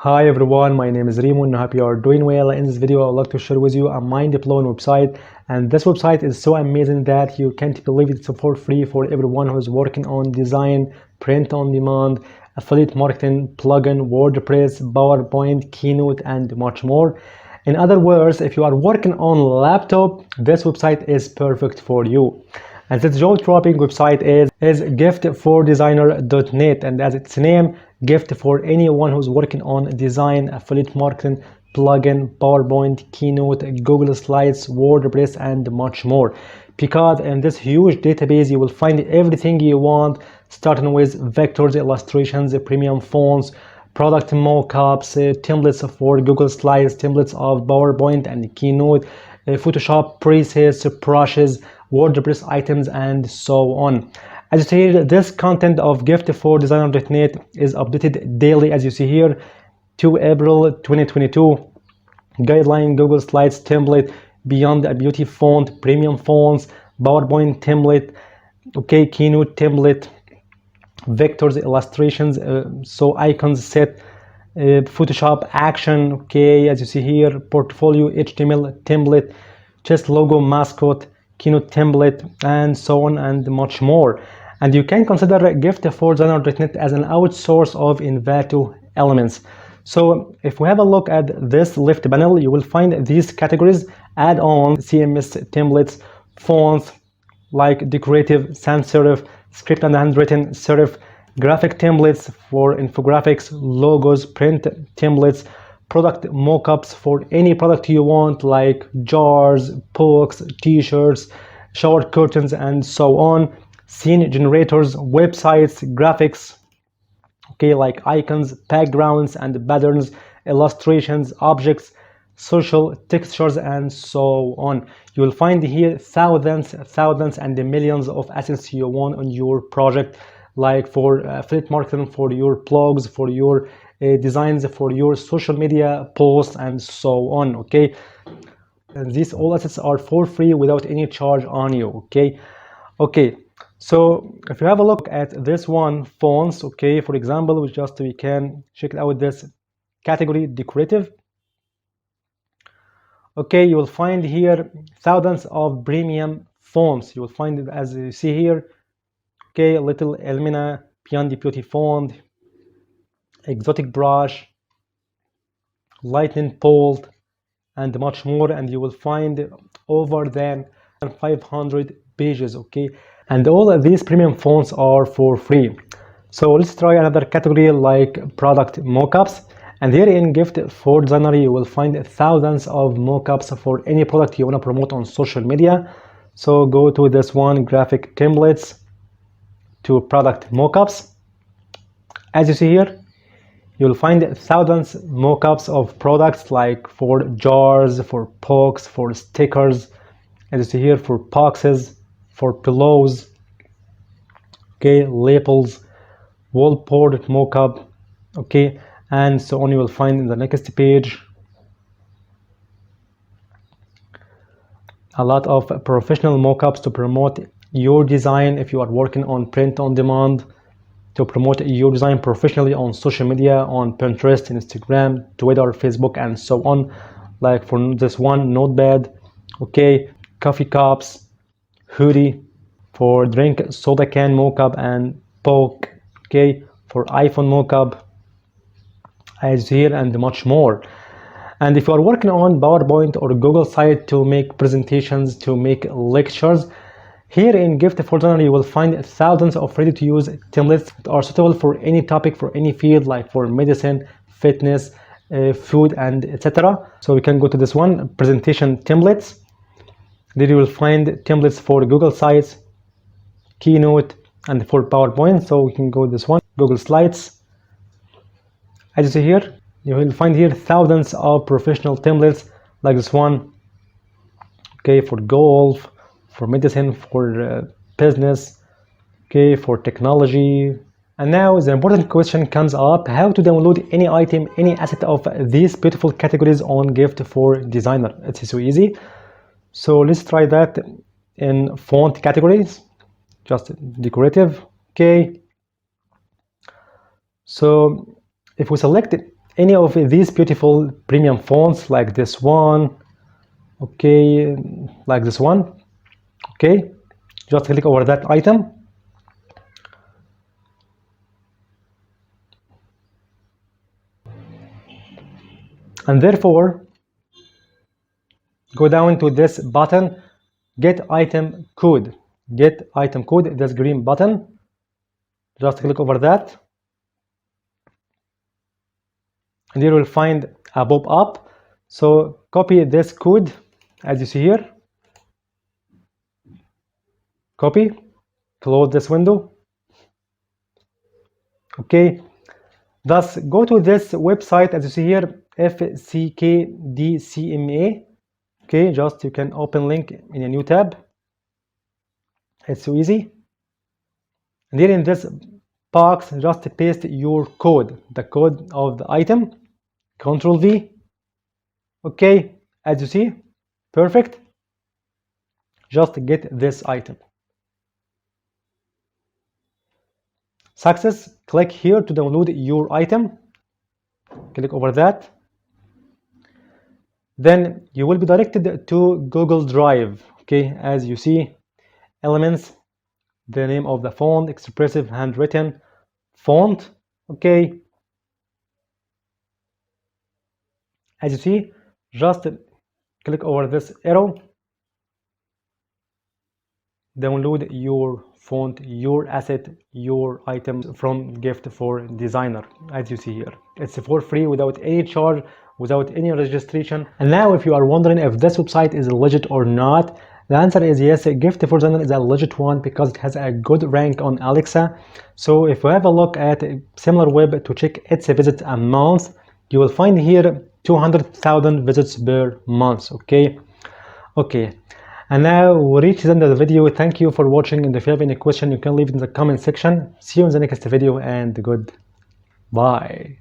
Hi everyone, my name is Raymond. I hope you are doing well. In this video, I would like to share with you a mind-blowing website. And this website is so amazing that you can't believe it's for free for everyone who's working on design, print on demand, affiliate marketing, plugin, WordPress, PowerPoint, Keynote, and much more. In other words, if you are working on laptop, this website is perfect for you. And this jaw-dropping website is giftfordesigner.net, and as its name, gift for anyone who's working on design, affiliate marketing, plugin, PowerPoint, Keynote, Google Slides, WordPress, and much more. Because in this huge database, you will find everything you want, starting with vectors, illustrations, premium fonts, product mockups, templates for Google Slides, templates of PowerPoint and Keynote, Photoshop presets, brushes, WordPress items, and so on. As you see here, this content of giftfordesigner.net is updated daily, as you see here, to April 2022. Guideline, Google Slides template, Beyond a Beauty font, premium fonts, PowerPoint template, okay, Keynote template, vectors, illustrations, so icons set, Photoshop action, okay, as you see here, portfolio, HTML template, chest logo, mascot, Keynote template, and so on and much more. And you can consider giftfordesigner.net as an outsource of Envato elements. So if we have a look at this left panel, you will find these categories: add-ons, CMS templates, fonts like decorative, sans serif, script and handwritten serif, graphic templates for infographics, logos, print templates, product mockups for any product you want, like jars, books, t-shirts, shower curtains, and so on, scene generators, websites, graphics, okay, like icons, backgrounds and patterns, illustrations, objects, social textures, and so on. You will find here thousands and millions of assets you want on your project, like for affiliate marketing, for your blogs, for your designs, for your social media posts, and so on. Okay, and these all assets are for free without any charge on you. Okay, so if you have a look at this one, fonts, okay, for example, we can check it out, this category, decorative. Okay, you will find here thousands of premium fonts. You will find it, as you see here, okay, Little Elmina, Beyond the Beauty font, exotic brush, lightning bolt, and much more. And you will find over than 500 pages, okay, and all of these premium fonts are for free. So let's try another category, like product mockups. And here in giftfordesigner, you will find thousands of mockups for any product you want to promote on social media. So go to this one, graphic templates, to product mockups. As you see here, you'll find thousands mockups of products, like for jars, for pokes, for stickers, as you see here, for boxes, for pillows, okay, labels, wallpaper mockup, okay, and so on. You will find in the next page a lot of professional mockups to promote your design if you are working on print on demand, to promote your design professionally on social media, on Pinterest, Instagram, Twitter, Facebook, and so on. Like for this one, notepad, okay, coffee cups, hoodie, for drink soda can mockup, and poke, okay, for iPhone mockup, as here, and much more. And if you are working on PowerPoint or Google site to make presentations, to make lectures, here in giftfordesigner you will find thousands of ready-to-use templates that are suitable for any topic, for any field, like for medicine, fitness, food, and etc. So we can go to this one, presentation templates. There you will find templates for Google Sites, Keynote, and for PowerPoint. So we can go this one, Google Slides. As you see here, you will find here thousands of professional templates, like this one, okay, for golf, for medicine, for business, okay, for technology. And now the important question comes up: how to download any item, any asset of these beautiful categories on giftfordesigner. It's so easy. So let's try that in font categories, just decorative, okay. So if we select any of these beautiful premium fonts like this one, okay, like this one, okay, just click over that item. And therefore, go down to this button, get item code. Get item code, this green button. Just click over that. And you will find a pop-up. So copy this code as you see here. Copy, close this window. Okay. Thus, go to this website as you see here, FCKDCMA. Okay, just you can open link in a new tab. It's so easy. And here in this box, just paste your code, the code of the item. Control V. Okay, as you see, perfect. Just get this item. Success. Click here to download your item. Click over that. Then you will be directed to Google Drive. Okay, as you see, elements, the name of the font, expressive handwritten font. Okay, as you see, just click over this arrow, download your font, your asset, your items from Gift for Designer. As you see here, it's for free without any charge, without any registration. And now if you are wondering if this website is legit or not, the answer is yes. Gift for Designer is a legit one because it has a good rank on Alexa. So if you have a look at SimilarWeb to check its visits a month, you will find here 200,000 visits per month. Okay. And now we reach the end of the video. Thank you for watching, and if you have any question you can leave it in the comment section. See you in the next video, and goodbye.